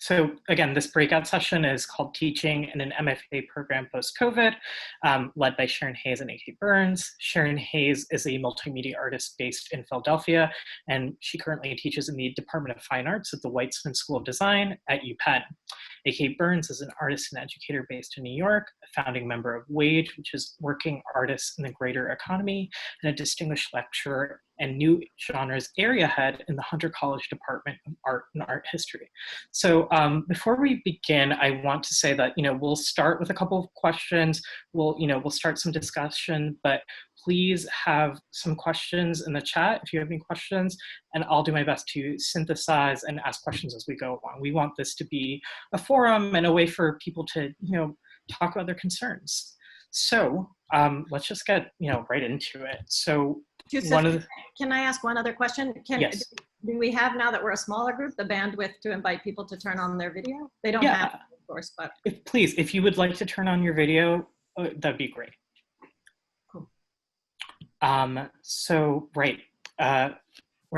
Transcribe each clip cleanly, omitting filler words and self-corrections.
So again, this breakout session is called Teaching in an MFA Program Post-COVID, led by Sharon Hayes and A.K. Burns. Sharon Hayes is a multimedia artist based in Philadelphia, and she currently teaches in the Department of Fine Arts at the Weitzman School of Design at UPenn. A.K. Burns is an artist and educator based in New York, a founding member of W.A.G.E, which is Working Artists in the Greater Economy, and a distinguished lecturer and new genres area head in the Hunter College Department of Art and Art History. So before we begin, I want to say that, we'll start with a couple of questions. We'll start some discussion, but please have some questions in the chat if you have any questions, and I'll do my best to synthesize and ask questions as we go along. We want this to be a forum and a way for people to, talk about their concerns. So let's just get, right into it. So can I ask one other question? Yes. Do we have, now that we're a smaller group, the bandwidth to invite people to turn on their video? They don't have to, of course, but. Please, if you would like to turn on your video, that'd be great. Cool. We're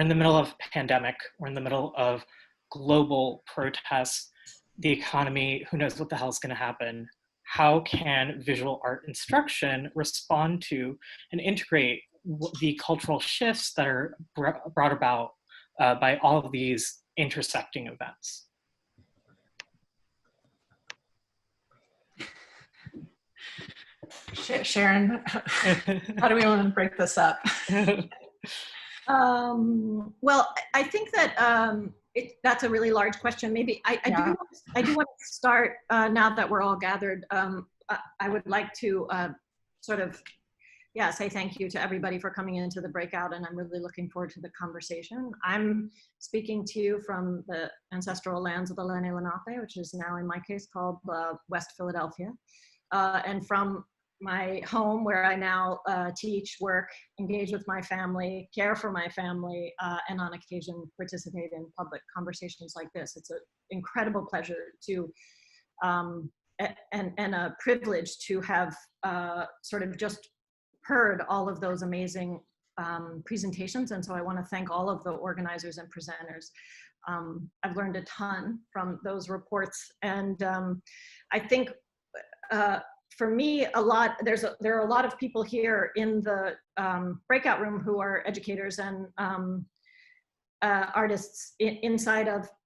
in the middle of a pandemic. We're in the middle of global protests, the economy, who knows what the hell is going to happen. How can visual art instruction respond to and integrate the cultural shifts that are brought about by all of these intersecting events? Sharon, how do we want to break this up? Well, I think that that's a really large question. Maybe I do want to start, now that we're all gathered, I would like to say thank you to everybody for coming into the breakout, and I'm really looking forward to the conversation. I'm speaking to you from the ancestral lands of the Lenni Lenape, which is now in my case called West Philadelphia, and from my home where I now teach, work, engage with my family, care for my family, and on occasion participate in public conversations like this. It's an incredible pleasure to, and a privilege to have sort of just heard all of those amazing presentations. And so I want to thank all of the organizers and presenters. I've learned a ton from those reports. And I think for me, there are a lot of people here in the breakout room who are educators and artists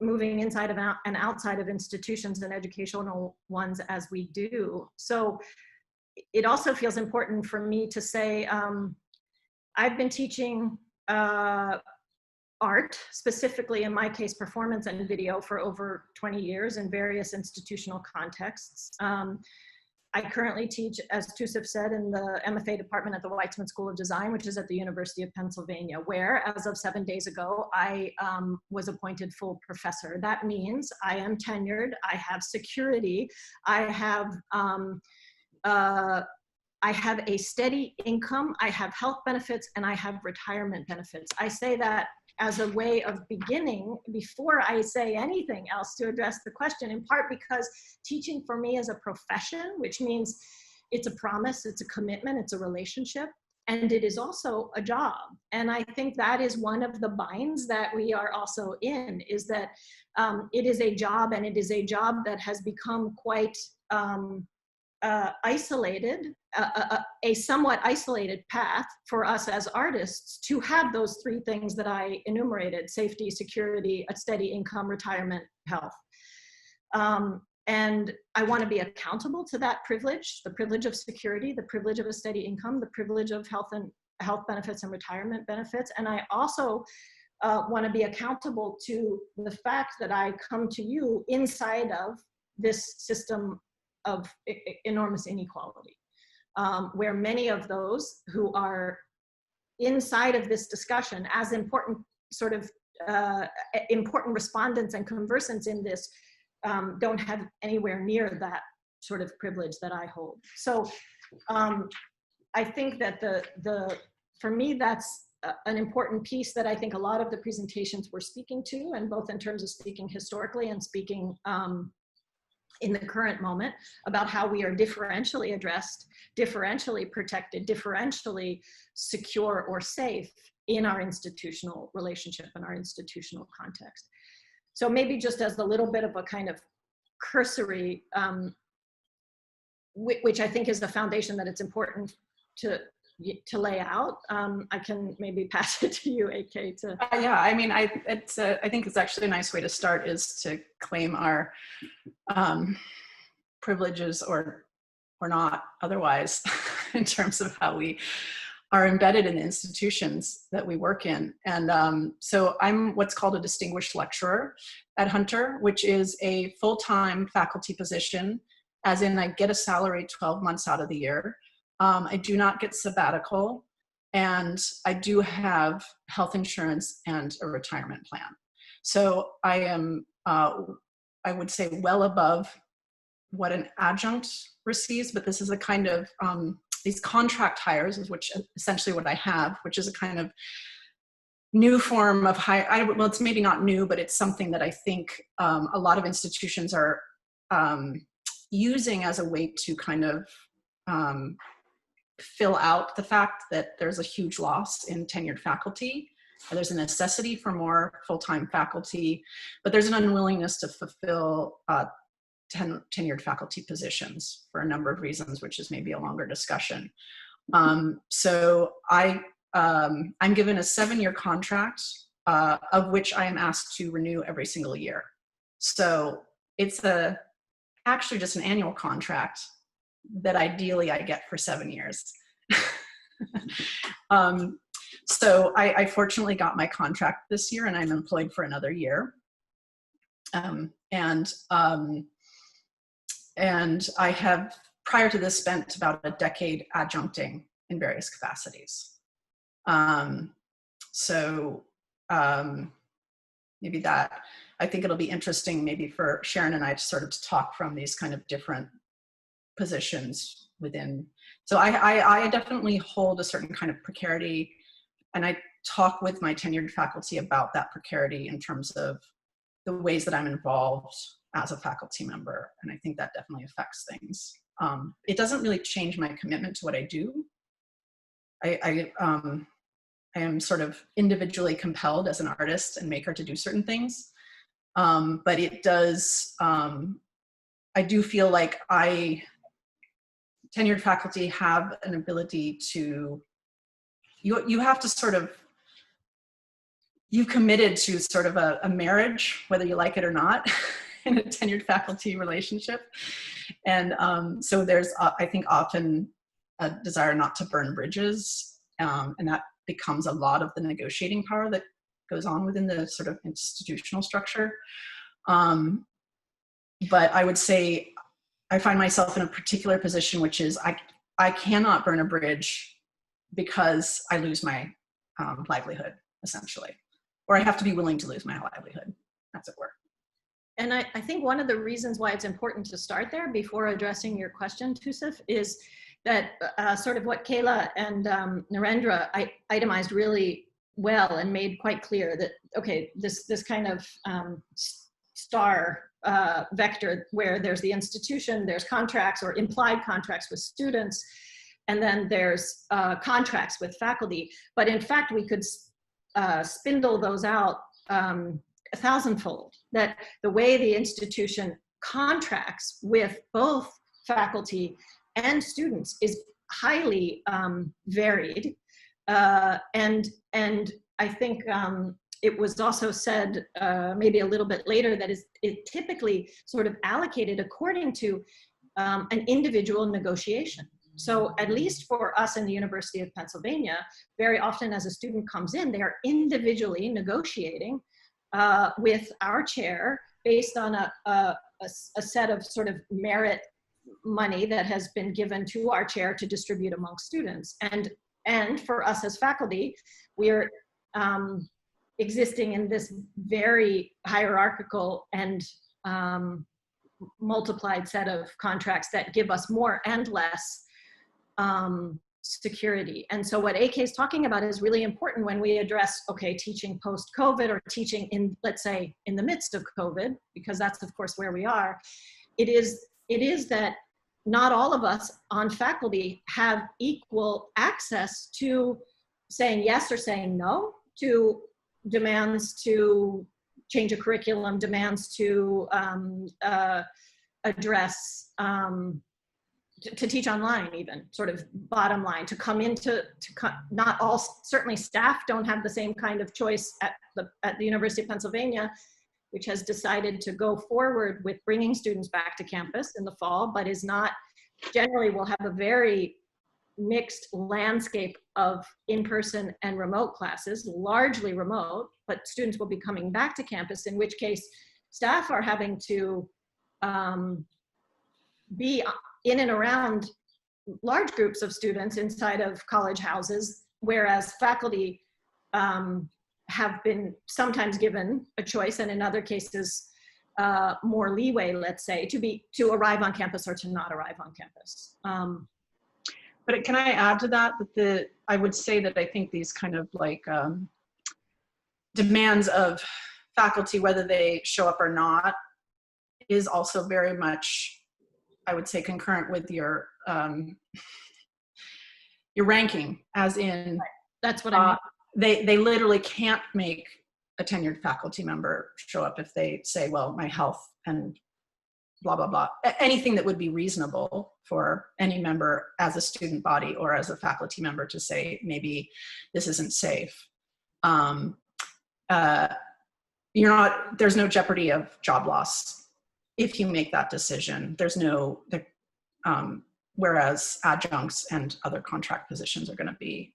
moving inside of and outside of institutions and educational ones as we do. So it also feels important for me to say, I've been teaching art, specifically in my case, performance and video, for over 20 years in various institutional contexts. I currently teach, as Tusif said, in the MFA department at the Weitzman School of Design, which is at the University of Pennsylvania, where, as of 7 days ago, I was appointed full professor. That means I am tenured, I have security, I have a steady income, I have health benefits, and I have retirement benefits. I say that as a way of beginning before I say anything else to address the question, in part because teaching for me is a profession, which means it's a promise, it's a commitment, it's a relationship, and it is also a job. And I think that is one of the binds that we are also in, is that it is a job, and it is a job that has become quite isolated, a somewhat isolated path for us as artists to have those three things that I enumerated: safety, security, a steady income, retirement, health. And I want to be accountable to that privilege, the privilege of security, the privilege of a steady income, the privilege of health benefits and retirement benefits. And I also want to be accountable to the fact that I come to you inside of this system of enormous inequality, where many of those who are inside of this discussion as important important respondents and conversants in this don't have anywhere near that sort of privilege that I hold. So I think that for me, that's an important piece that I think a lot of the presentations were speaking to, and both in terms of speaking historically and speaking in the current moment, about how we are differentially addressed, differentially protected, differentially secure or safe in our institutional relationship and our institutional context. So maybe just as a little bit of a kind of cursory, which I think is the foundation that it's important to lay out. I can maybe pass it to you, A.K. to. Yeah, I mean, I think it's actually a nice way to start is to claim our privileges or not otherwise in terms of how we are embedded in the institutions that we work in. And so I'm what's called a distinguished lecturer at Hunter, which is a full-time faculty position, as in I get a salary 12 months out of the year. I do not get sabbatical, and I do have health insurance and a retirement plan. So I am, I would say, well above what an adjunct receives, but this is a kind of, these contract hires, which essentially what I have, which is a kind of new form of hire. Well, it's maybe not new, but it's something that I think a lot of institutions are using as a way to kind of fill out the fact that there's a huge loss in tenured faculty. There's a necessity for more full-time faculty, but there's an unwillingness to fulfill tenured faculty positions for a number of reasons, which is maybe a longer discussion. So I'm given a 7-year contract, of which I am asked to renew every single year. So it's actually just an annual contract that ideally I get for 7 years. So I fortunately got my contract this year, and I'm employed for another year. And I have, prior to this, spent about a decade adjuncting in various capacities. Maybe that, I think it'll be interesting maybe for Sharon and I to sort of talk from these kind of different positions within. So I definitely hold a certain kind of precarity, and I talk with my tenured faculty about that precarity in terms of the ways that I'm involved as a faculty member. And I think that definitely affects things. It doesn't really change my commitment to what I do. I am sort of individually compelled as an artist and maker to do certain things. But it does, I do feel like tenured faculty have an ability to, you have to sort of, you've committed to sort of a marriage, whether you like it or not, in a tenured faculty relationship. And so there's, I think, often a desire not to burn bridges. And that becomes a lot of the negotiating power that goes on within the sort of institutional structure. But I would say I find myself in a particular position, which is I cannot burn a bridge because I lose my livelihood, essentially. Or I have to be willing to lose my livelihood, as it were. And I think one of the reasons why it's important to start there before addressing your question, Tusif, is that sort of what Kayla and Narendra itemized really well and made quite clear that, okay, this kind of star vector where there's the institution, there's contracts or implied contracts with students, and then there's contracts with faculty. But in fact, we could spindle those out 1,000-fold, that the way the institution contracts with both faculty and students is highly varied. And I think it was also said maybe a little bit later that it typically sort of allocated according to an individual negotiation. So at least for us in the University of Pennsylvania, very often as a student comes in, they are individually negotiating with our chair based on a set of sort of merit money that has been given to our chair to distribute among students. And for us as faculty, we're existing in this very hierarchical and multiplied set of contracts that give us more and less security. And so what AK is talking about is really important when we address, okay, teaching post-COVID or teaching in, let's say, in the midst of COVID, because that's of course where we are. It is that not all of us on faculty have equal access to saying yes or saying no to demands to change of curriculum demands to address, to teach online, even sort of bottom line, to come into, not all, certainly staff don't have the same kind of choice at the University of Pennsylvania, which has decided to go forward with bringing students back to campus in the fall, but is not, generally will have a very mixed landscape of in-person and remote classes, largely remote, but students will be coming back to campus, in which case staff are having to be in and around large groups of students inside of college houses, whereas faculty have been sometimes given a choice, and in other cases more leeway, let's say, to arrive on campus or to not arrive on campus. But can I add to that, I would say that I think these kind of like demands of faculty, whether they show up or not, is also very much, I would say, concurrent with your ranking, as in, that's what I mean. They literally can't make a tenured faculty member show up if they say, well, my health and blah, blah, blah. Anything that would be reasonable for any member as a student body or as a faculty member to say, maybe this isn't safe. There's no jeopardy of job loss if you make that decision. There's no, whereas adjuncts and other contract positions are going to be,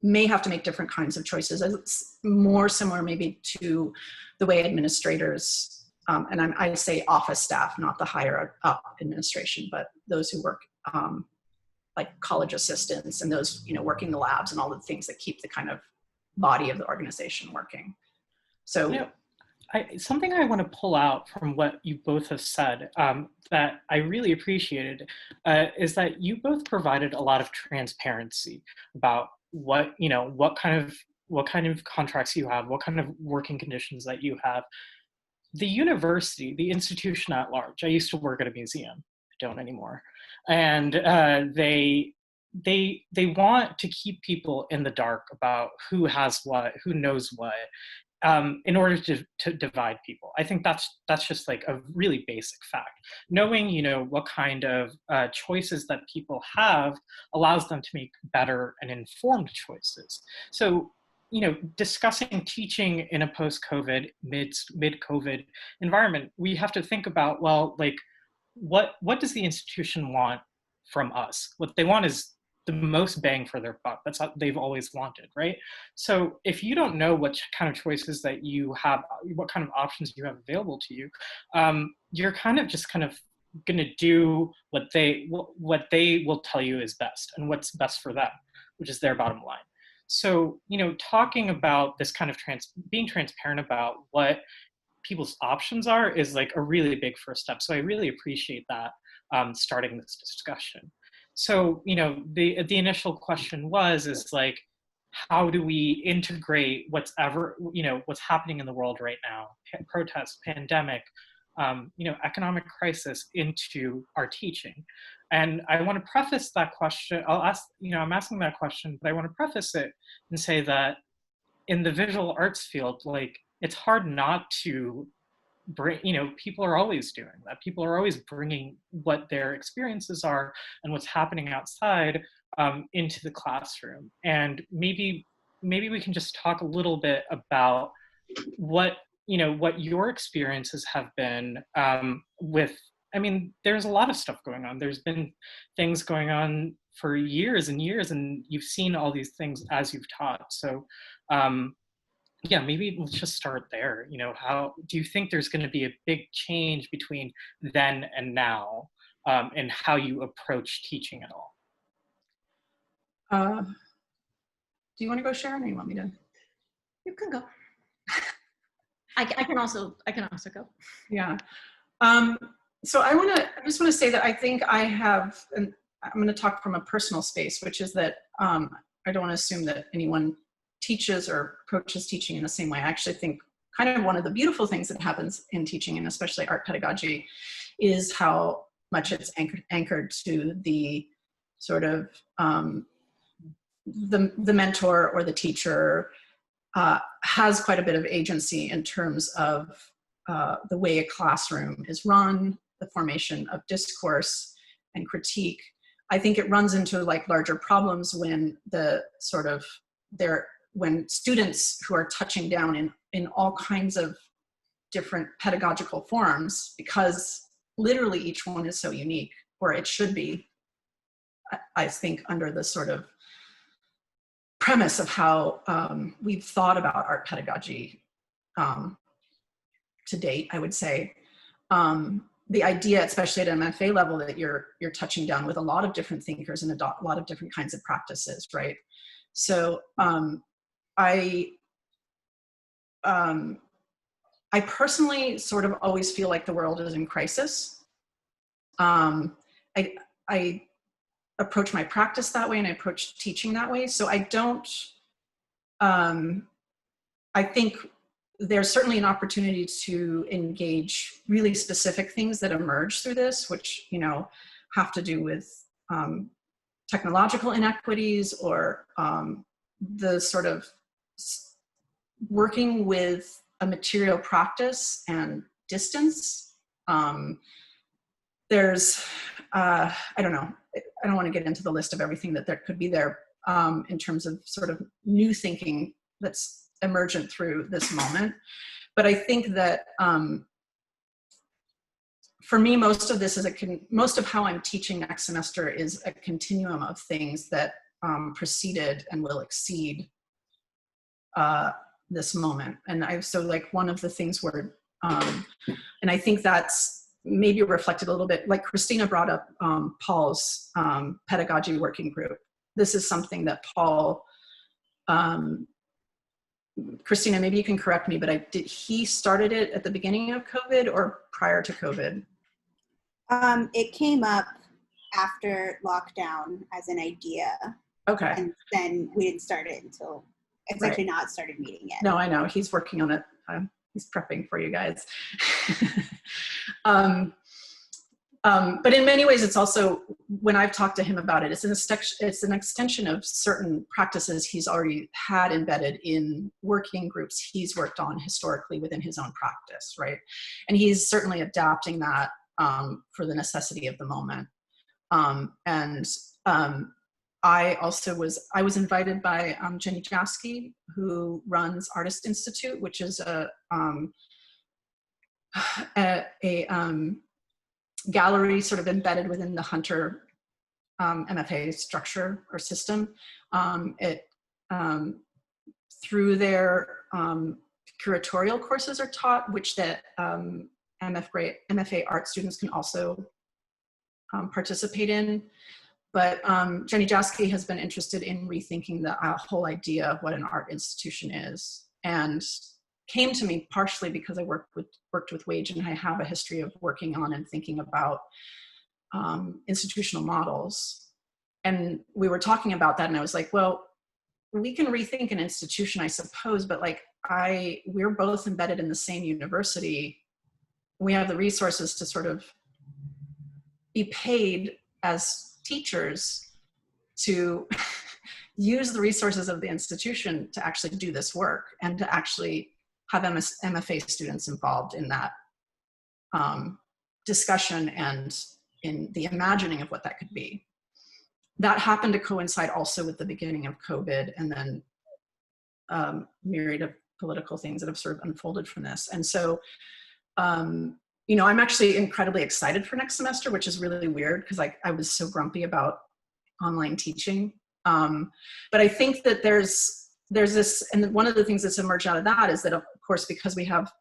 may have to make different kinds of choices. It's more similar maybe to the way administrators, and I say office staff, not the higher up administration, but those who work like college assistants and those, working the labs and all the things that keep the kind of body of the organization working. So something I want to pull out from what you both have said that I really appreciated is that you both provided a lot of transparency about what kind of contracts you have, what kind of working conditions that you have. The university, the institution at large. I used to work at a museum. I don't anymore, and they want to keep people in the dark about who has what, who knows what, in order to divide people. I think that's just like a really basic fact. Knowing, what kind of choices that people have allows them to make better and informed choices. So, discussing teaching in a post-COVID, mid-COVID environment, we have to think about, well, like, what does the institution want from us? What they want is the most bang for their buck. That's what they've always wanted, right? So if you don't know what kind of choices that you have, what kind of options you have available to you, you're kind of going to do what they will tell you is best and what's best for them, which is their bottom line. So, talking about this kind of being transparent about what people's options are is like a really big first step. So I really appreciate that starting this discussion. So, the initial question is like, how do we integrate what's happening in the world right now, protests, pandemic, economic crisis, into our teaching? And I want to preface that question. I'm asking that question, but I want to preface it and say that in the visual arts field, like, it's hard not to bring, people are always doing that. People are always bringing what their experiences are and what's happening outside into the classroom. And maybe we can just talk a little bit about what your experiences have been with. I mean, there's a lot of stuff going on. There's been things going on for years and years, and you've seen all these things as you've taught. So yeah, maybe let's just start there. How do you think there's going to be a big change between then and now, and how you approach teaching at all? Do you want to go, Sharon, or you want me to? You can go. I can also go. Yeah. So I just want to say that I think I have, and I'm going to talk from a personal space, which is that I don't want to assume that anyone teaches or approaches teaching in the same way. I actually think kind of one of the beautiful things that happens in teaching, and especially art pedagogy, is how much it's anchored to the sort of the mentor or the teacher has quite a bit of agency in terms of the way a classroom is run, the formation of discourse and critique. I think it runs into like larger problems when the sort of when students who are touching down in all kinds of different pedagogical forms, because literally each one is so unique, or it should be, I think, under the sort of premise of how we've thought about art pedagogy to date, I would say. The idea, especially at MFA level, that you're touching down with a lot of different thinkers and a lot of different kinds of practices, right? So I personally sort of always feel like the world is in crisis. I approach my practice that way, and I approach teaching that way. So I don't, I think there's certainly an opportunity to engage really specific things that emerge through this, which, you know, have to do with technological inequities, or the sort of working with a material practice and distance. There's, I don't know, I don't want to get into the list of everything that there could be there in terms of sort of new thinking that's emergent through this moment. But I think that for me, most of this is most of how I'm teaching next semester is a continuum of things that preceded and will exceed this moment. And so like one of the things where, and I think that's maybe reflected a little bit, like Christina brought up Paul's pedagogy working group. This is something that Paul, Christina, maybe you can correct me, but did he started it at the beginning of COVID or prior to COVID? It came up after lockdown as an idea. Okay. And then we didn't start it until, it's Right. actually not started meeting yet. No, I know, he's working on it. He's prepping for you guys. But in many ways, it's also, when I've talked to him about it, it's an extension of certain practices he's already had embedded in working groups he's worked on historically within his own practice, right? And he's certainly adapting that for the necessity of the moment. I was invited by Jenny Jaske, who runs Artist Institute, which is a gallery sort of embedded within the Hunter MFA structure or system. Through their curatorial courses are taught, which the MFA art students can also participate in. But Jenny Jaske has been interested in rethinking the whole idea of what an art institution is, and came to me partially because I worked with W.A.G.E, and I have a history of working on and thinking about institutional models. And we were talking about that, and I was like, well, we can rethink an institution, I suppose, but like we're both embedded in the same university. We have the resources to sort of be paid as teachers to use the resources of the institution to actually do this work, and to actually have MFA students involved in that discussion and in the imagining of what that could be. That happened to coincide also with the beginning of COVID, and then myriad of political things that have sort of unfolded from this. And so, you know, I'm actually incredibly excited for next semester, which is really weird because I was so grumpy about online teaching. But I think that there's this, and one of the things that's emerged out of that is that, of course, because we have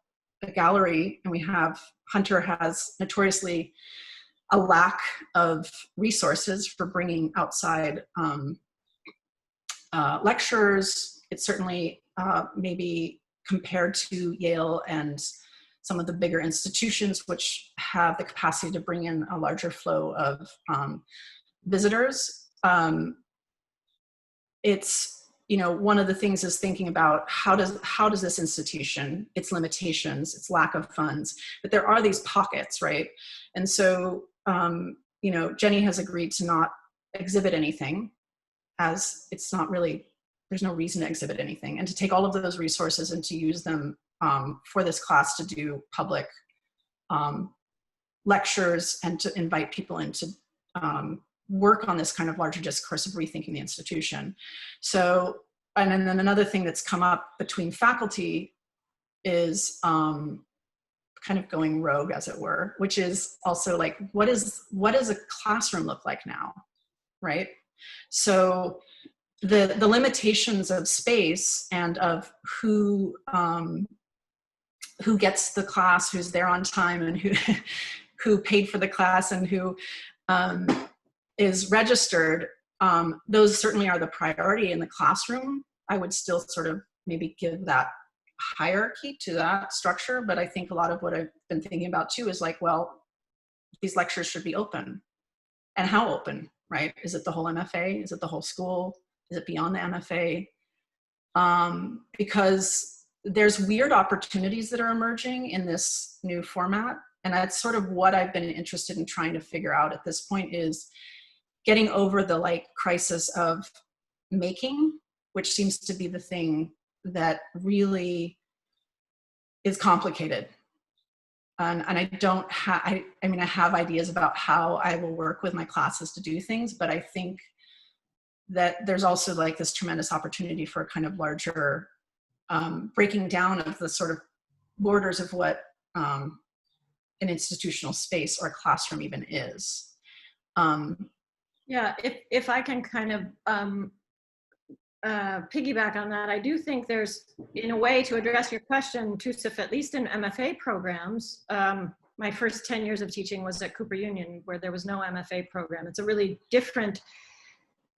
a gallery and Hunter has notoriously a lack of resources for bringing outside lecturers. It's certainly maybe compared to Yale and some of the bigger institutions which have the capacity to bring in a larger flow of visitors. It's, you know, one of the things is thinking about how does this institution, its limitations, its lack of funds, but there are these pockets, right? And so, you know, Jenny has agreed to not exhibit anything, as it's not really there's no reason to exhibit anything, and to take all of those resources and to use them for this class to do public lectures and to invite people in to work on this kind of larger discourse of rethinking the institution. So, and then another thing that's come up between faculty is kind of going rogue, as it were, which is also like, what does a classroom look like now, right? So the limitations of space and of who gets the class, who's there on time, and who paid for the class, and who is registered, those certainly are the priority in the classroom. I would still sort of maybe give that hierarchy to that structure, but I think a lot of what I've been thinking about too is like, well, these lectures should be open. And how open, right? Is it the whole MFA? Is it the whole school? Is it beyond the MFA? Because there's weird opportunities that are emerging in this new format. And that's sort of what I've been interested in trying to figure out at this point, is getting over the like crisis of making, which seems to be the thing that really is complicated. And I don't have, I mean, I have ideas about how I will work with my classes to do things, but I think that there's also like this tremendous opportunity for a kind of larger breaking down of the sort of borders of what an institutional space or a classroom even is. Yeah, if I can kind of piggyback on that, I do think there's, in a way, to address your question, Tusif, at least in MFA programs, my first 10 years of teaching was at Cooper Union, where there was no MFA program. It's a really different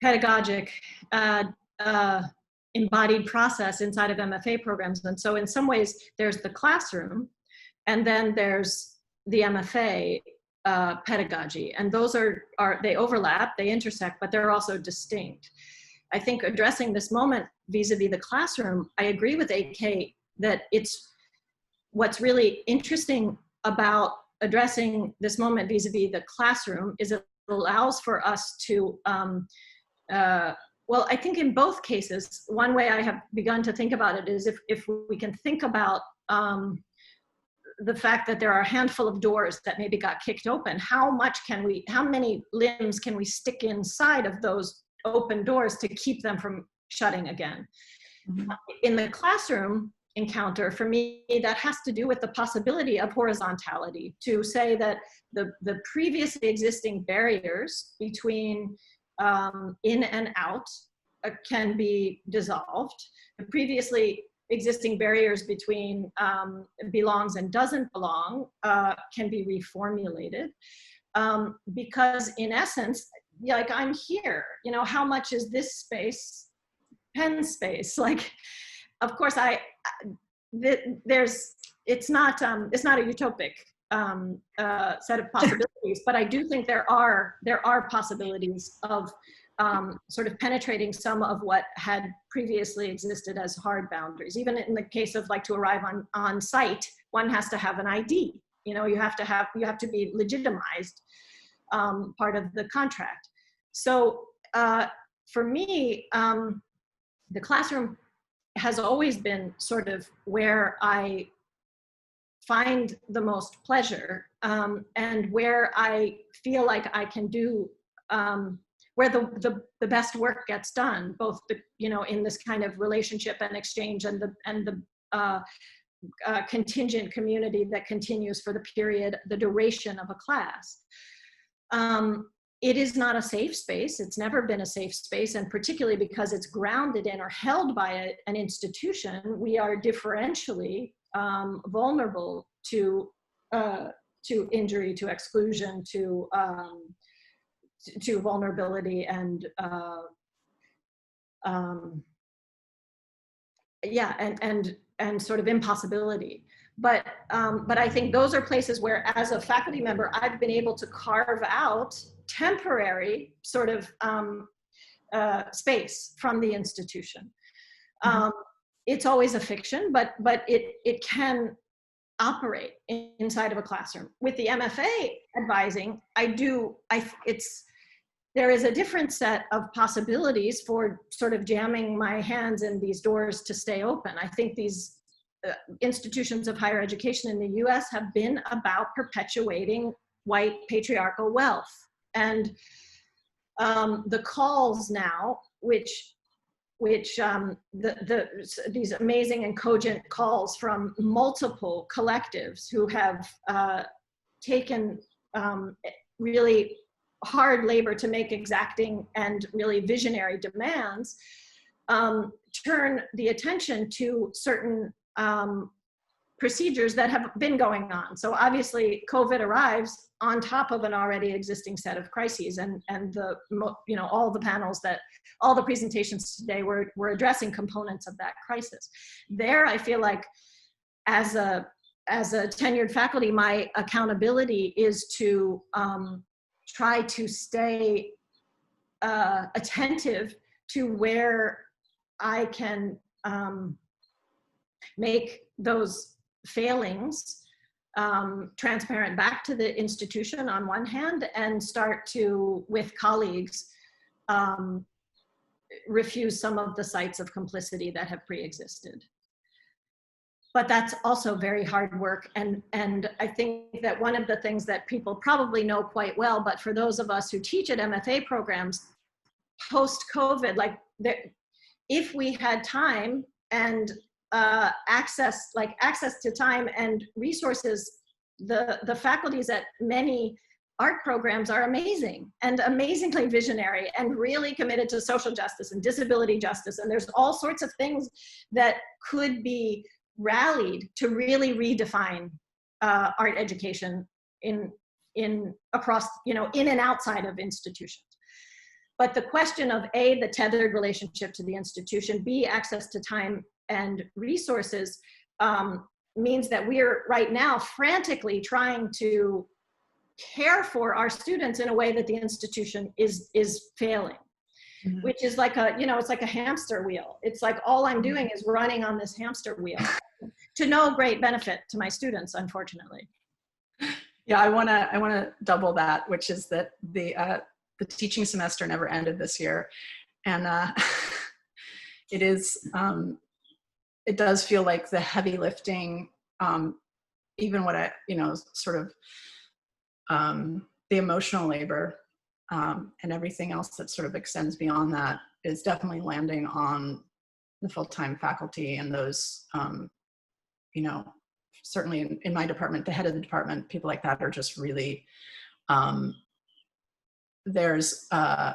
pedagogic embodied process inside of MFA programs. And so in some ways, there's the classroom, and then there's the MFA pedagogy. And those are they overlap, they intersect, but they're also distinct. I think addressing this moment vis-a-vis the classroom, I agree with A.K. that it's what's really interesting about addressing this moment vis-a-vis the classroom is it allows for us to, well, I think in both cases, one way I have begun to think about it is if we can think about the fact that there are a handful of doors that maybe got kicked open, how many limbs can we stick inside of those open doors to keep them from shutting again? Mm-hmm. In the classroom encounter, for me, that has to do with the possibility of horizontality, to say that the previously existing barriers between in and out can be dissolved. The previously existing barriers between belongs and doesn't belong can be reformulated. Because in essence, like, I'm here, you know, how much is this space pen space? Like, of course, it's not a utopic set of possibilities, but I do think there are possibilities of sort of penetrating some of what had previously existed as hard boundaries. Even in the case of, like, to arrive on site, one has to have an ID. You know, you have to be legitimized, part of the contract. So for me, the classroom has always been sort of where I find the most pleasure, and where I feel like I can do, where the best work gets done, both in this kind of relationship and exchange, and the contingent community that continues for the duration of a class. It is not a safe space. It's never been a safe space, and particularly because it's grounded in or held by an institution, we are differentially vulnerable to injury, to exclusion, to vulnerability, and and sort of impossibility. But I think those are places where, as a faculty member, I've been able to carve out temporary sort of space from the institution. It's always a fiction, but it can operate inside of a classroom. With the MFA advising, there is a different set of possibilities for sort of jamming my hands in these doors to stay open. I think these institutions of higher education in the US have been about perpetuating white patriarchal wealth. And the calls now, which these amazing and cogent calls from multiple collectives who have taken really hard labor to make exacting and really visionary demands, turn the attention to certain procedures that have been going on. So obviously COVID arrives on top of an already existing set of crises, and all the panels all the presentations today were addressing components of that crisis. There, I feel like as a tenured faculty, my accountability is to try to stay attentive to where I can make those failings transparent back to the institution on one hand, and start to, with colleagues, refuse some of the sites of complicity that have pre-existed. But that's also very hard work. And I think that one of the things that people probably know quite well, but for those of us who teach at MFA programs, post-COVID, if we had time and access to time and resources, the faculties at many art programs are amazing and amazingly visionary and really committed to social justice and disability justice. And there's all sorts of things that could be rallied to really redefine art education across, in and outside of institutions. But the question of A, the tethered relationship to the institution, B, access to time and resources, means that we're right now frantically trying to care for our students in a way that the institution is failing. Mm-hmm. Which is like it's like a hamster wheel. It's like all I'm doing is running on this hamster wheel to no great benefit to my students, unfortunately. Yeah, I want to double that, which is that the teaching semester never ended this year, and it does feel like the heavy lifting, even what the emotional labor and everything else that sort of extends beyond that is definitely landing on the full-time faculty and those, certainly in my department, the head of the department, people like that are just really, there's a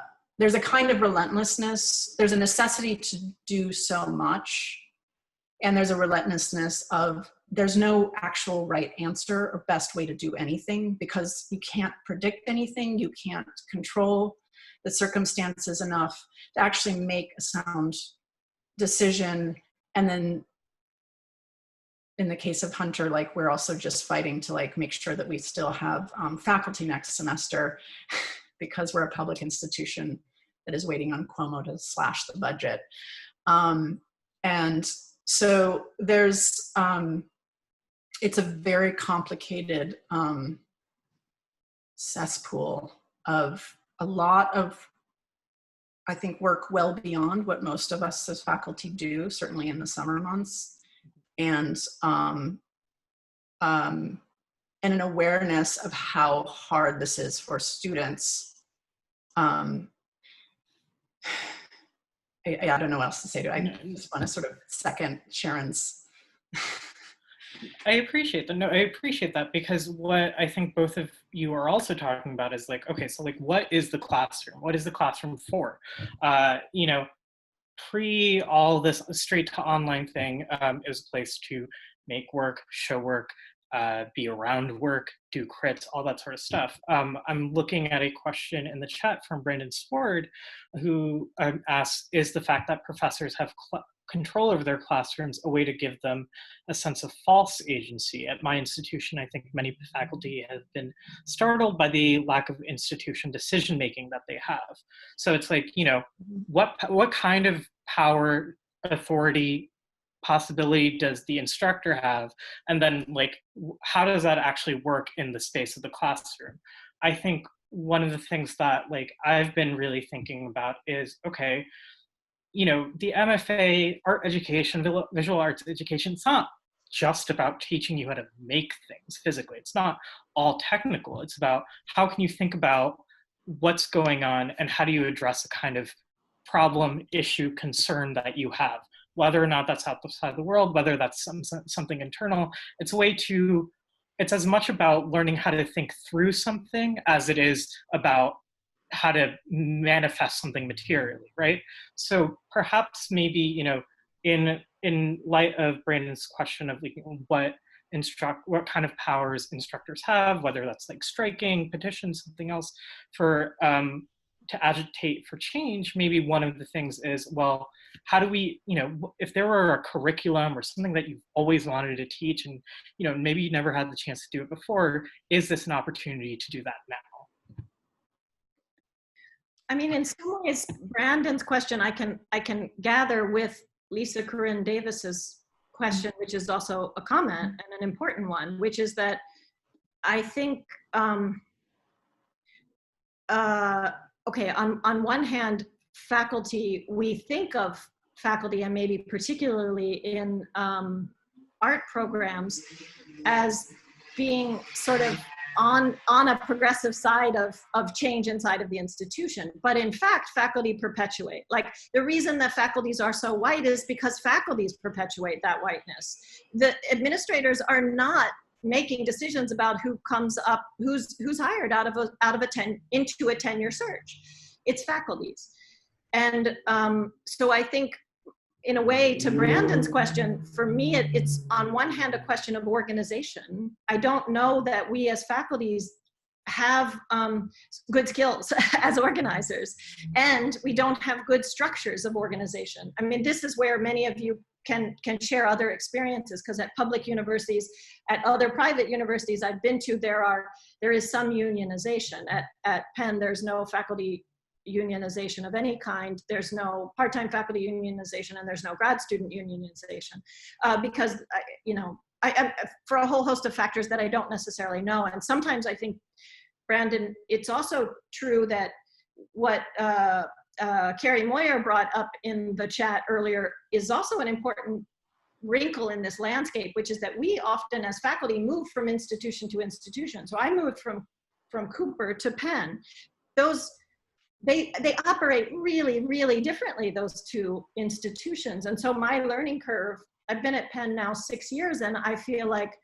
kind of relentlessness, there's a necessity to do so much, and there's a relentlessness of there's no actual right answer or best way to do anything, because you can't predict anything, you can't control the circumstances enough to actually make a sound decision. And then in the case of Hunter, we're also just fighting to make sure that we still have faculty next semester because we're a public institution that is waiting on Cuomo to slash the budget. And so there's, it's a very complicated cesspool of a lot of, I think, work well beyond what most of us as faculty do, certainly in the summer months, and an awareness of how hard this is for students. I don't know what else to say. I just want to sort of second Sharon's. I appreciate that. No, I appreciate that, because what I think both of you are also talking about is okay, so what is the classroom? What is the classroom for? Pre all this straight to online thing, it was a place to make work, show work, be around work, do crits, all that sort of stuff. I'm looking at a question in the chat from Brandon Sword, who asks, is the fact that professors have control over their classrooms a way to give them a sense of false agency? At my institution, I think many faculty have been startled by the lack of institution decision-making that they have. So it's what kind of power, authority, possibility does the instructor have? And then how does that actually work in the space of the classroom? I think one of the things that like I've been really thinking about is, okay, you know, the MFA art education, visual arts education, it's not just about teaching you how to make things physically. It's not all technical. It's about how can you think about what's going on and how do you address a kind of problem, issue, concern that you have, whether or not that's outside the world, whether that's something internal. It's a way to, it's as much about learning how to think through something as it is about how to manifest something materially, right? So perhaps maybe, you know, in light of Brandon's question of like what kind of powers instructors have, whether that's like striking, petitions, something else, for to agitate for change, maybe one of the things is, well, how do we, you know, if there were a curriculum or something that you've always wanted to teach and, you know, maybe you never had the chance to do it before, is this an opportunity to do that now? I mean, in some ways, Brandon's question I can gather with Lisa Corinne Davis's question, which is also a comment and an important one, which is that I think, okay, on one hand, faculty, we think of faculty, and maybe particularly in art programs, as being sort of on a progressive side of change inside of the institution. But in fact, faculty perpetuate. Like, the reason that faculties are so white is because faculties perpetuate that whiteness. The administrators are not making decisions about who comes up, who's hired into a tenure search. It's faculties. And so I think, in a way, to Brandon's question, for me, it's on one hand a question of organization. I don't know that we as faculties have good skills as organizers, and we don't have good structures of organization. I mean, this is where many of you can share other experiences, because at public universities, at other private universities I've been to, there is some unionization. At Penn, there's no faculty unionization of any kind. There's no part-time faculty unionization, and there's no grad student unionization, because, you know, I for a whole host of factors that I don't necessarily know. And sometimes I think, Brandon, it's also true that what Carrie Moyer brought up in the chat earlier is also an important wrinkle in this landscape, which is that we often as faculty move from institution to institution. So I moved from Cooper to Penn. They operate really, really differently, those two institutions. And so my learning curve, I've been at Penn now 6 years, and I feel like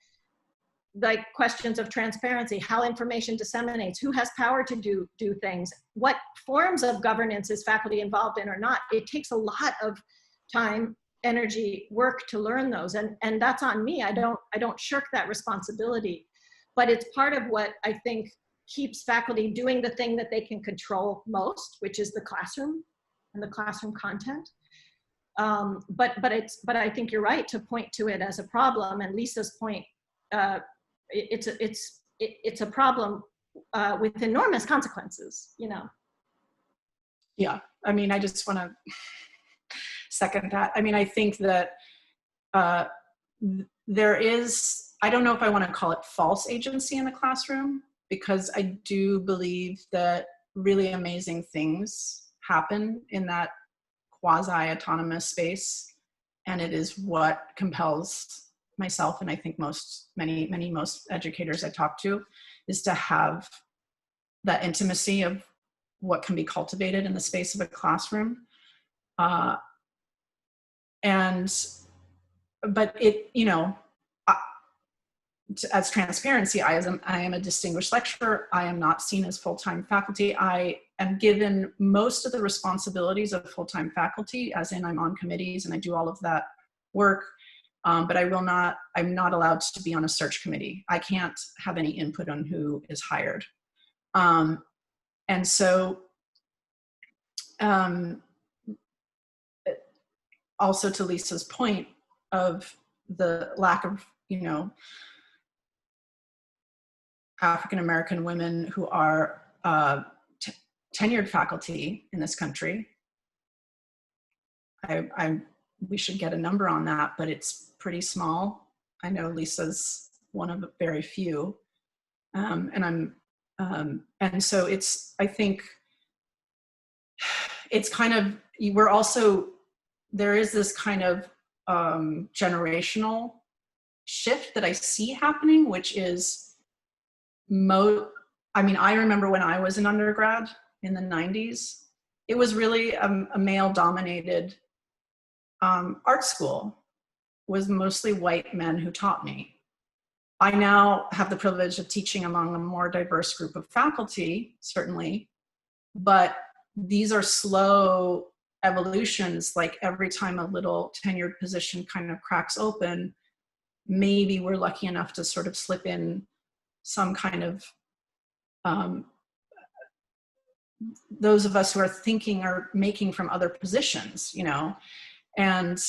questions of transparency, how information disseminates, who has power to do things, what forms of governance is faculty involved in or not. It takes a lot of time, energy, work to learn those. And that's on me. I don't shirk that responsibility, but it's part of what I think keeps faculty doing the thing that they can control most, which is the classroom and the classroom content. But I think you're right to point to it as a problem. And Lisa's point, it's a problem with enormous consequences, you know. Yeah, I mean, I just want to second that. I mean, I think that there is, I don't know if I want to call it false agency in the classroom, because I do believe that really amazing things happen in that quasi-autonomous space. And it is what compels myself, and I think most educators I talk to, is to have that intimacy of what can be cultivated in the space of a classroom. But it, you know, as transparency, I am a distinguished lecturer. I am not seen as full-time faculty. I am given most of the responsibilities of full-time faculty, as in I'm on committees and I do all of that work. But I'm not allowed to be on a search committee. I can't have any input on who is hired. And so also to Lisa's point of the lack of, you know, African-American women who are tenured faculty in this country. We should get a number on that, but it's pretty small. I know Lisa's one of very few. And I'm And so it's, I think, it's kind of, we're also, there is this kind of generational shift that I see happening, which is I mean, I remember when I was an undergrad in the 90s, it was really a male-dominated art school. It was mostly white men who taught me. I now have the privilege of teaching among a more diverse group of faculty, certainly, but these are slow evolutions. Like every time a little tenured position kind of cracks open, maybe we're lucky enough to sort of slip in some kind of, those of us who are thinking or making from other positions, you know, and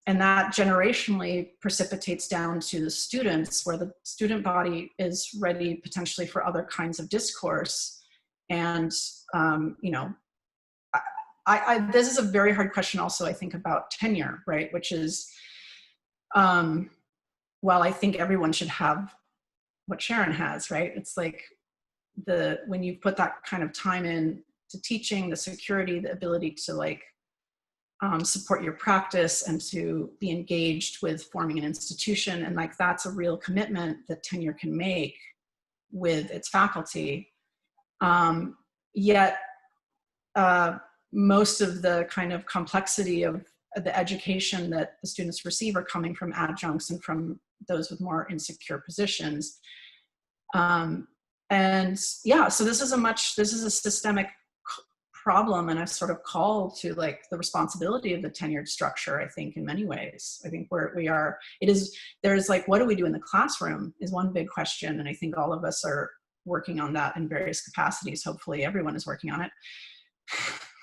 that generationally precipitates down to the students, where the student body is ready potentially for other kinds of discourse. And, you know, this is a very hard question also, I think, about tenure, right? Which is, well, I think everyone should have what Sharon has, right? It's like when you put that kind of time in to teaching, the security, the ability to like support your practice and to be engaged with forming an institution. And like, that's a real commitment that tenure can make with its faculty. Yet most of the kind of complexity of the education that the students receive are coming from adjuncts and from those with more insecure positions. And yeah, so this is a systemic problem, and a sort of call to like the responsibility of the tenured structure, I think, in many ways. I think there's like, what do we do in the classroom is one big question. And I think all of us are working on that in various capacities. Hopefully everyone is working on it.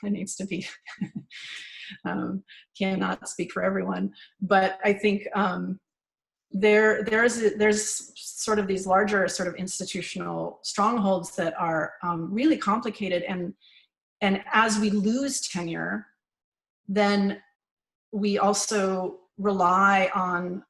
It needs to be, cannot speak for everyone, but I think there's sort of these larger sort of institutional strongholds that are really complicated. And as we lose tenure, then we also rely on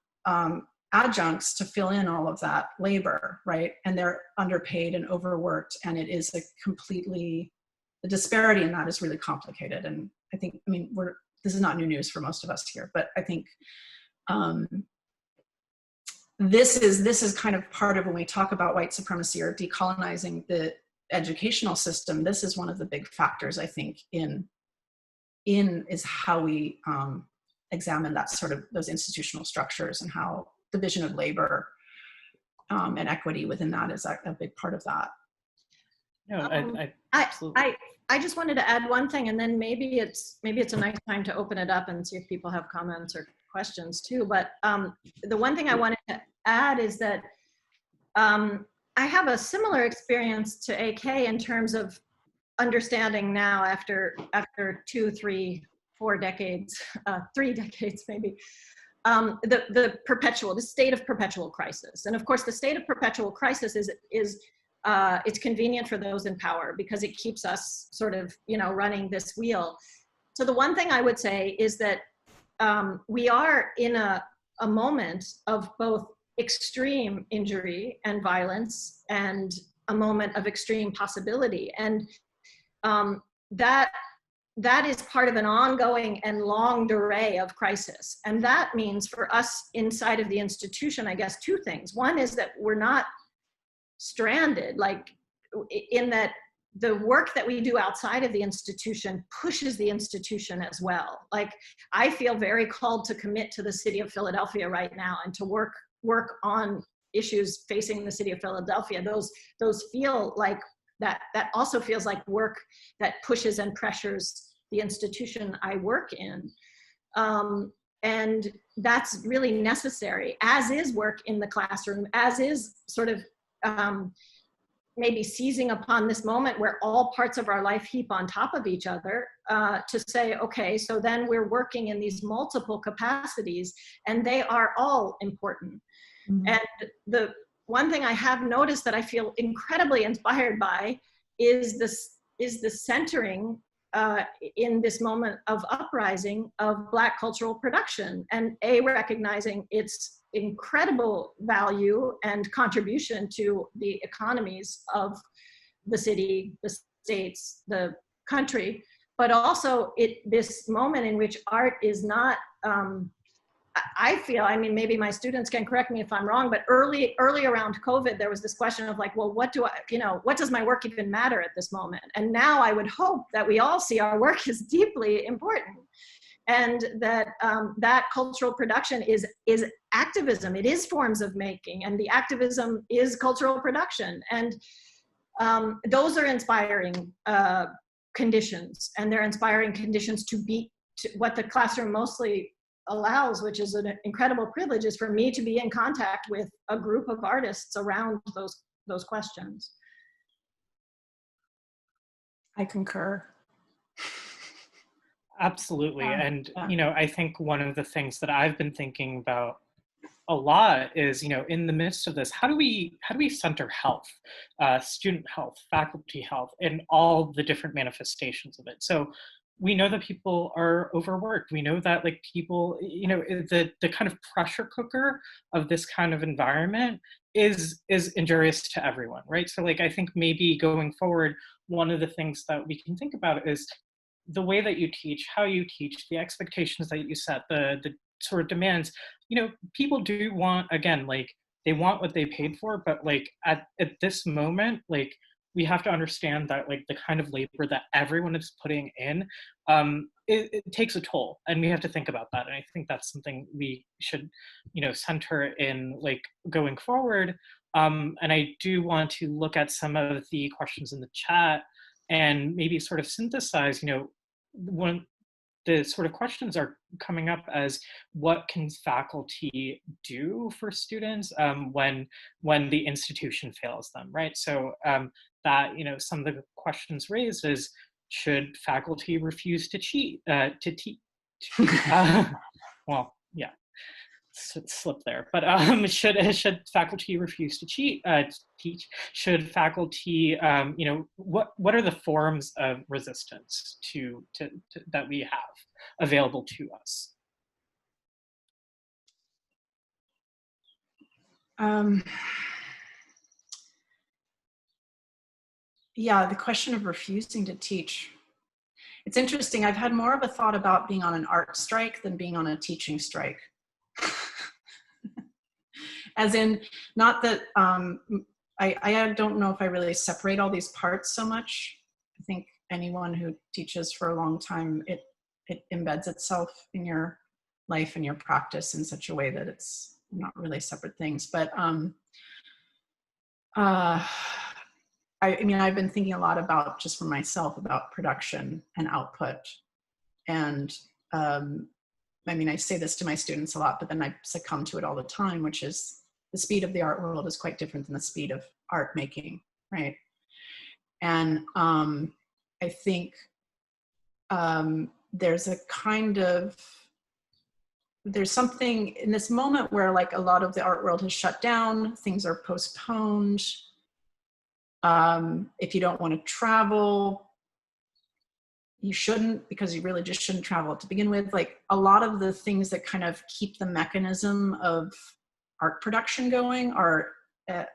adjuncts to fill in all of that labor, right? And they're underpaid and overworked, and it is the disparity in that is really complicated. And I think, I mean, this is not new news for most of us here, but I think this is kind of part of when we talk about white supremacy or decolonizing the educational system. This is one of the big factors, I think, is how we examine that sort of those institutional structures, and how division of labor and equity within that is a big part of that. No, absolutely. I just wanted to add one thing, and then maybe it's a nice time to open it up and see if people have comments or questions too. But the one thing I wanted to add is that I have a similar experience to A.K. in terms of understanding now after 2, 3, 4 decades, 3 decades maybe, the state of perpetual crisis. And of course, the state of perpetual crisis is it's convenient for those in power because it keeps us sort of, you know, running this wheel. So the one thing I would say is that we are in a moment of both extreme injury and violence and a moment of extreme possibility. And that is part of an ongoing and long durée of crisis. And that means for us inside of the institution, I guess, 2 things. One is that we're not stranded, like in that the work that we do outside of the institution pushes the institution as well. Like, I feel very called to commit to the city of Philadelphia right now and to work on issues facing the city of Philadelphia. Those feel like that also feels like work that pushes and pressures the institution I work in. And that's really necessary, as is work in the classroom, as is sort of maybe seizing upon this moment where all parts of our life heap on top of each other to say, okay, so then we're working in these multiple capacities and they are all important. Mm-hmm. And the one thing I have noticed that I feel incredibly inspired by is the centering in this moment of uprising of Black cultural production, and recognizing its incredible value and contribution to the economies of the city, the states, the country, but also this moment in which art is not, I feel, I mean, maybe my students can correct me if I'm wrong, but early around COVID, there was this question of like, well, what does my work even matter at this moment? And now I would hope that we all see our work as deeply important, and that that cultural production is activism. It is forms of making, and the activism is cultural production. And those are inspiring conditions, and they're inspiring conditions to be what the classroom mostly allows, which is an incredible privilege, is for me to be in contact with a group of artists around those questions. I concur. Absolutely. Yeah. And, Yeah. you know, I think one of the things that I've been thinking about a lot is, you know, in the midst of this, how do we center health, student health, faculty health, and all the different manifestations of it? So we know that people are overworked. We know that like people, you know, the kind of pressure cooker of this kind of environment is injurious to everyone, right? So like, I think maybe going forward, one of the things that we can think about is the way that you teach, how you teach, the expectations that you set, the sort of demands. You know, people do want, again, like they want what they paid for, but like at this moment, like we have to understand that like the kind of labor that everyone is putting in, it takes a toll, and we have to think about that. And I think that's something we should, you know, center in like going forward. And I do want to look at some of the questions in the chat and maybe sort of synthesize, you know, when the sort of questions are coming up as what can faculty do for students when the institution fails them, right? So that, you know, some of the questions raised is, should faculty refuse to teach? Well, yeah, slip there. But should faculty refuse to teach? Should faculty, you know, what are the forms of resistance to that we have available to us? Yeah, the question of refusing to teach. It's interesting. I've had more of a thought about being on an art strike than being on a teaching strike. As in, not that, I don't know if I really separate all these parts so much. I think anyone who teaches for a long time, it embeds itself in your life and your practice in such a way that it's not really separate things. But I mean, I've been thinking a lot about, just for myself, about production and output. And I mean, I say this to my students a lot, but then I succumb to it all the time, which is the speed of the art world is quite different than the speed of art making, right? And I think there's a kind of, there's something in this moment where like a lot of the art world has shut down, things are postponed. If you don't want to travel, you shouldn't, because you really just shouldn't travel to begin with. Like a lot of the things that kind of keep the mechanism of art production going are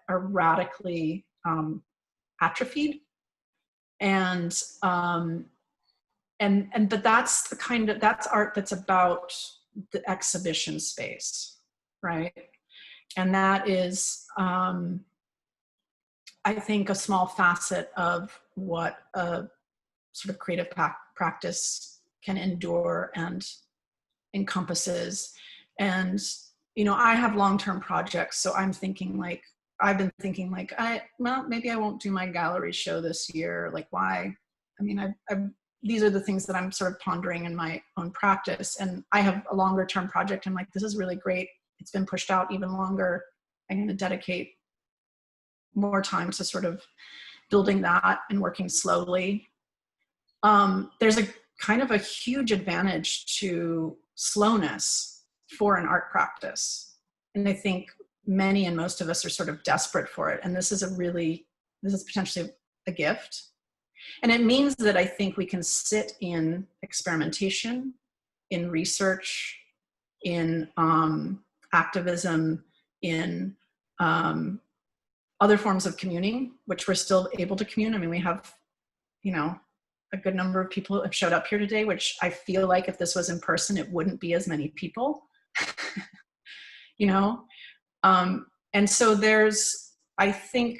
radically atrophied. And but that's the kind of, that's art that's about the exhibition space, right? And that is, I think, a small facet of what a sort of creative practice can endure and encompasses. And, you know, I have long-term projects, so I'm thinking like, I've been thinking like, well, maybe I won't do my gallery show this year. Like, why? I mean, these are the things that I'm sort of pondering in my own practice. And I have a longer term project. I'm like, this is really great. It's been pushed out even longer. I'm going to dedicate more time to sort of building that and working slowly. There's a kind of a huge advantage to slowness for an art practice. And I think many and most of us are sort of desperate for it. And this is potentially a gift. And it means that I think we can sit in experimentation, in research, in activism, in other forms of communing, which we're still able to commune. I mean, we have, you know, a good number of people have showed up here today, which I feel like if this was in person, it wouldn't be as many people, you know? And so there's, I think,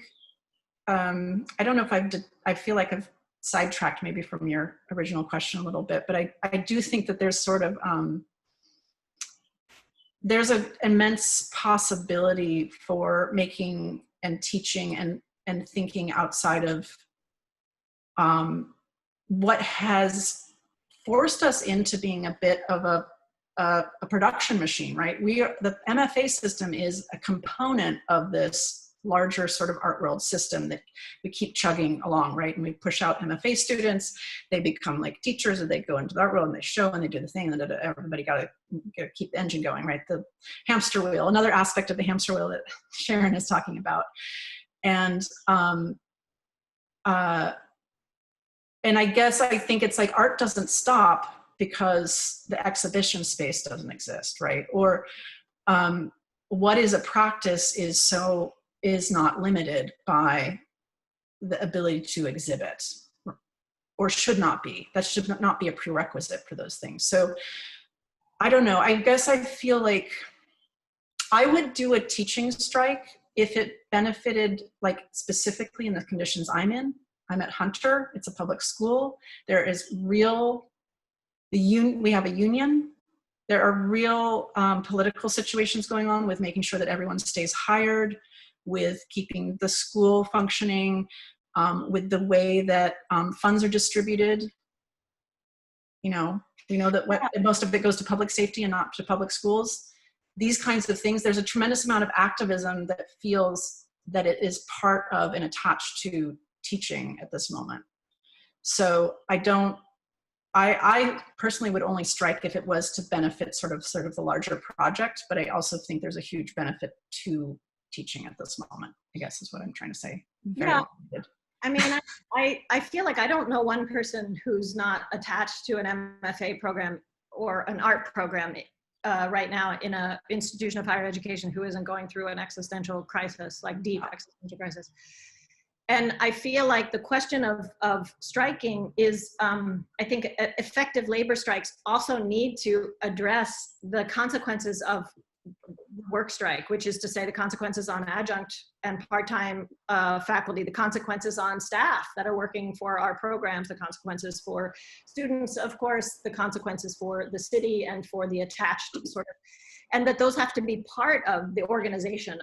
I don't know if I feel like I've sidetracked maybe from your original question a little bit, but I do think that there's sort of, there's an immense possibility for making and teaching and thinking outside of what has forced us into being a bit of a production machine, right? The MFA system is a component of this larger sort of art world system that we keep chugging along, right? And we push out MFA students, they become like teachers, or they go into the art world and they show and they do the thing, and everybody got to keep the engine going, right? The hamster wheel, another aspect of the hamster wheel that Sharon is talking about. And I guess I think it's like art doesn't stop because the exhibition space doesn't exist, right? Or what is a practice is not limited by the ability to exhibit, or should not be. That should not be a prerequisite for those things. So I don't know, I guess I feel like I would do a teaching strike if it benefited, like specifically in the conditions I'm in. I'm at Hunter, it's a public school. There is real, we have a union. There are real political situations going on with making sure that everyone stays hired, with keeping the school functioning, with the way that funds are distributed. You know, we know that most of it goes to public safety and not to public schools. These kinds of things, there's a tremendous amount of activism that feels that it is part of and attached to teaching at this moment. So I personally would only strike if it was to benefit sort of the larger project, but I also think there's a huge benefit to teaching at this moment, I guess is what I'm trying to say. Yeah. I mean, I feel like I don't know one person who's not attached to an MFA program or an art program right now in an institution of higher education who isn't going through an existential crisis, like deep existential crisis. And I feel like the question of striking is, I think effective labor strikes also need to address the consequences of work strike, which is to say the consequences on adjunct and part-time faculty, the consequences on staff that are working for our programs, the consequences for students, of course, the consequences for the city and for the attached sort of, and that those have to be part of the organization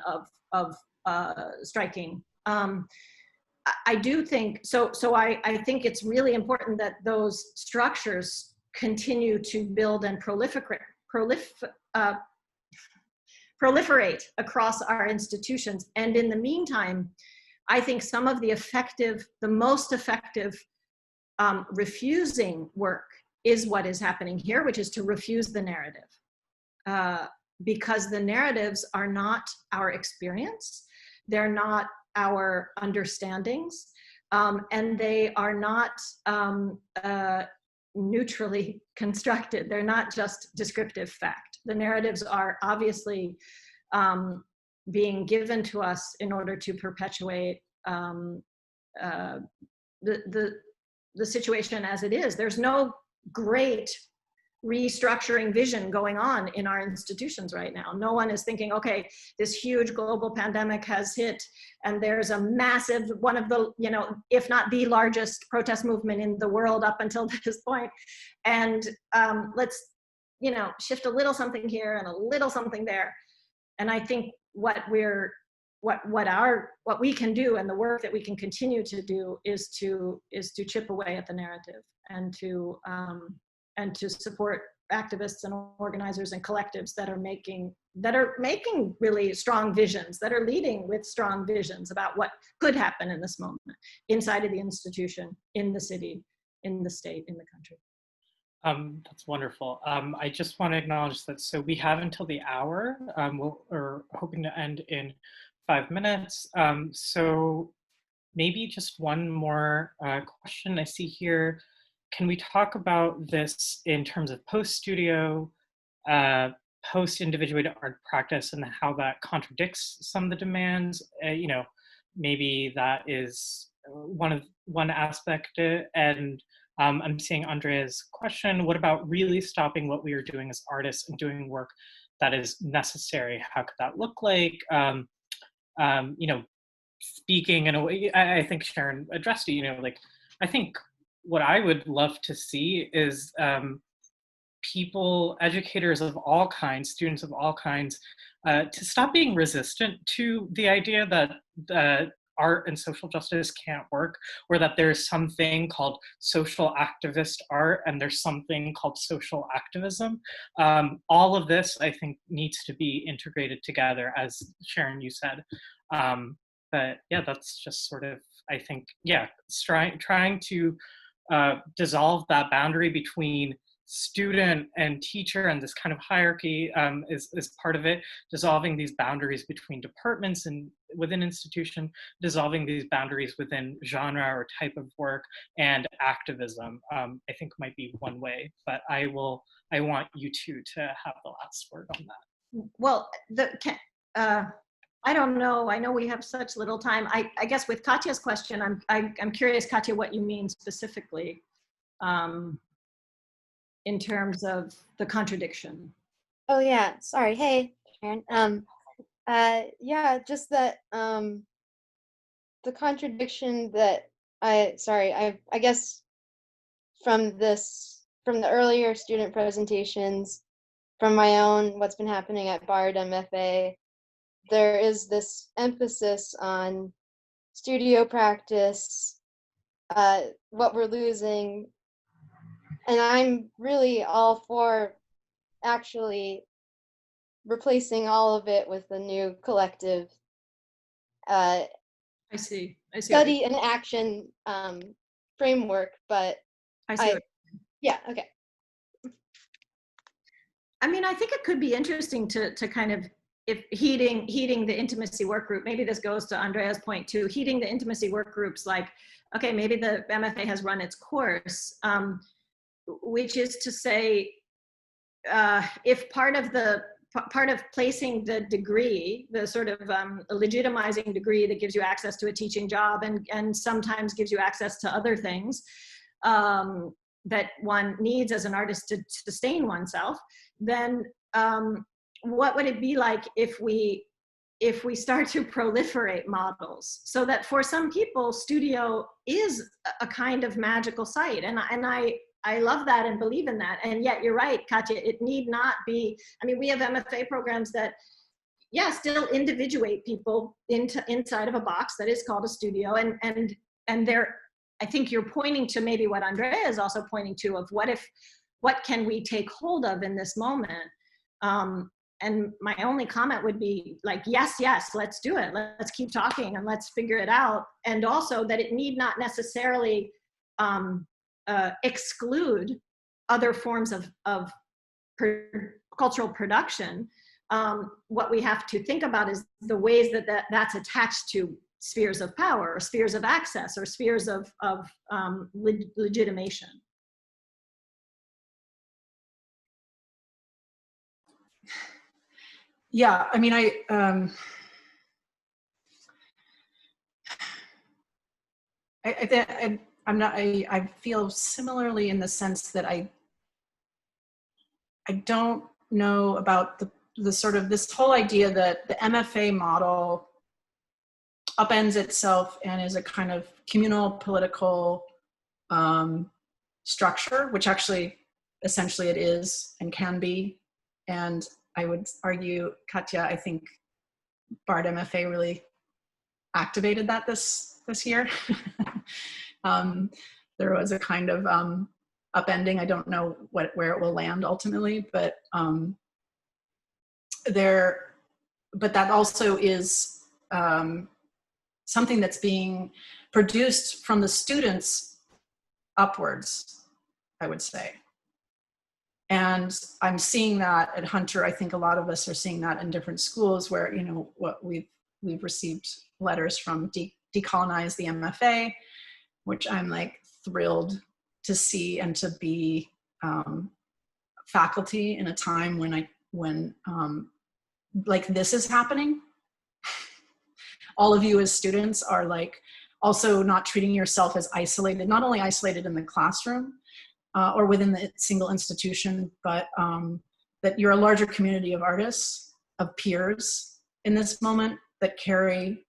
of striking. I do think, so I think it's really important that those structures continue to build and proliferate across our institutions. And in the meantime, I think some of the most effective refusing work is what is happening here, which is to refuse the narrative. Because the narratives are not our experience, they're not our understandings, and they are not neutrally constructed. They're not just descriptive fact. The narratives are obviously being given to us in order to perpetuate the situation as it is. There's no great restructuring vision going on in our institutions right now. No one is thinking, okay, this huge global pandemic has hit and there's a massive, one of the, if not the largest protest movement in the world up until this point. And let's, shift a little something here and a little something there. And I think what we can do and the work that we can continue to do is to chip away at the narrative and to support activists and organizers and collectives that are making really strong visions, that are leading with strong visions about what could happen in this moment, inside of the institution, in the city, in the state, in the country. That's wonderful. I just want to acknowledge that, so we have until the hour. We're hoping to end in 5 minutes. So maybe just one more question I see here. Can we talk about this in terms of Poststudio, post-individuated art practice, and how that contradicts some of the demands? maybe that is one aspect. And I'm seeing Andrea's question, what about really stopping what we are doing as artists and doing work that is necessary? How could that look like? You know, speaking in a way, I think Sharon addressed it, you know, like, I think what I would love to see is people, educators of all kinds, students of all kinds, to stop being resistant to the idea that art and social justice can't work, or that there's something called social activist art and there's something called social activism. All of this, I think, needs to be integrated together, as Sharon, you said. But yeah, that's just sort of, I think, yeah, trying to dissolve that boundary between student and teacher, and this kind of hierarchy is part of it, dissolving these boundaries between departments and within institution, dissolving these boundaries within genre or type of work, and activism, I think might be one way. But I want you two to have the last word on that. Well, I don't know. I know we have such little time. I guess with Katya's question, I'm curious, Katya, what you mean specifically in terms of the contradiction. Oh yeah, sorry. Hey, Sharon. Yeah, just that the contradiction that I guess from the earlier student presentations, from my own what's been happening at Bard MFA, there is this emphasis on studio practice, what we're losing, and I'm really all for actually replacing all of it with a new collective I see. study and action framework, but yeah, okay. I mean, I think it could be interesting to kind of, if heeding the intimacy work group, maybe this goes to Andrea's point too, heeding the intimacy work groups, like, okay, maybe the MFA has run its course, which is to say, if part of placing the degree, the sort of legitimizing degree that gives you access to a teaching job and sometimes gives you access to other things that one needs as an artist to sustain oneself, then what would it be like if we start to proliferate models, so that for some people studio is a kind of magical site, and I love that and believe in that. And yet you're right, Katya, it need not be, I mean, we have MFA programs that, yeah, still individuate people inside of a box that is called a studio, and they're, I think you're pointing to maybe what Andrea is also pointing to, of what can we take hold of in this moment? And my only comment would be like, yes, let's do it. Let's keep talking and let's figure it out. And also that it need not necessarily exclude other forms of cultural production. What we have to think about is the ways that's attached to spheres of power, or spheres of access, or spheres of legitimation. Yeah, I mean, I feel similarly in the sense that I don't know about the sort of this whole idea that the MFA model upends itself and is a kind of communal political structure, which actually essentially it is and can be. And I would argue, Katya, I think Bard MFA really activated that this year. There was a kind of upending. I don't know where it will land ultimately, but that also is something that's being produced from the students upwards, I would say. And I'm seeing that at Hunter. I think a lot of us are seeing that in different schools where, you know, what we've received letters from Decolonize the MFA, which I'm like thrilled to see and to be faculty in a time when like this is happening. all of you as students are like also not treating yourself as isolated, not only isolated in the classroom or within the single institution, but that you're a larger community of artists, of peers in this moment that carry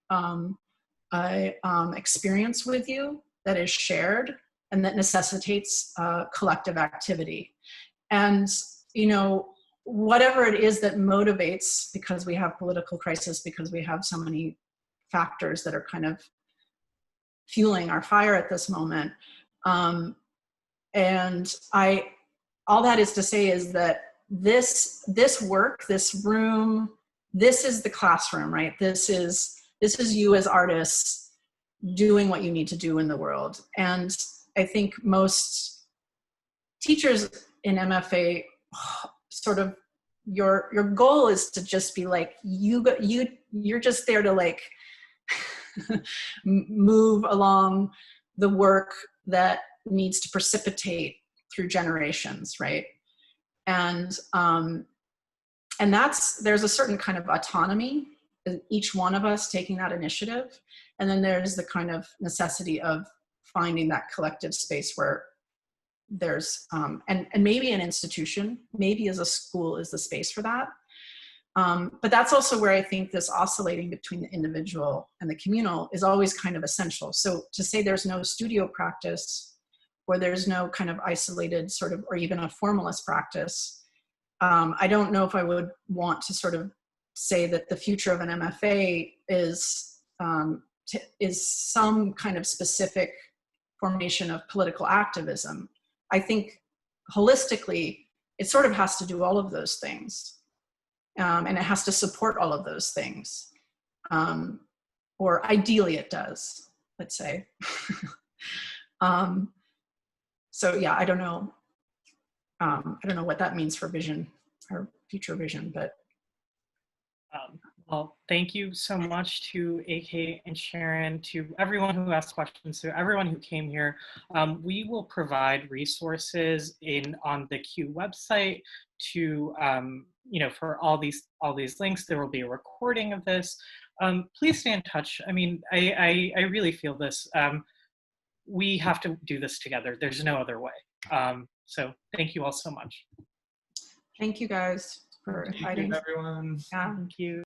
experience with you that is shared and that necessitates collective activity. And, you know, whatever it is that motivates, because we have political crisis, because we have so many factors that are kind of fueling our fire at this moment. And all that is to say is that this work, this room, this is the classroom, right? This is you as artists doing what you need to do in the world. And I think most teachers in MFA sort of, your goal is to just be like, you're just there to like move along the work that needs to precipitate through generations, right? And there's a certain kind of autonomy, each one of us taking that initiative. And then there's the kind of necessity of finding that collective space where there's, and maybe an institution, maybe as a school is the space for that. But that's also where I think this oscillating between the individual and the communal is always kind of essential. So to say there's no studio practice, or there's no kind of isolated sort of, or even a formalist practice, I don't know if I would want to sort of say that the future of an MFA is some kind of specific formation of political activism. I think holistically, it sort of has to do all of those things. And it has to support all of those things. Or ideally it does, let's say. So yeah, I don't know what that means for vision or future vision, but. Well, thank you so much to AK and Sharon, to everyone who asked questions, to everyone who came here. We will provide resources on the CUE website to, for all these links. There will be a recording of this. Please stay in touch. I mean, I really feel this. We have to do this together. There's no other way. So thank you all so much. Thank you guys for inviting. Thank you, everyone. Yeah. Thank you.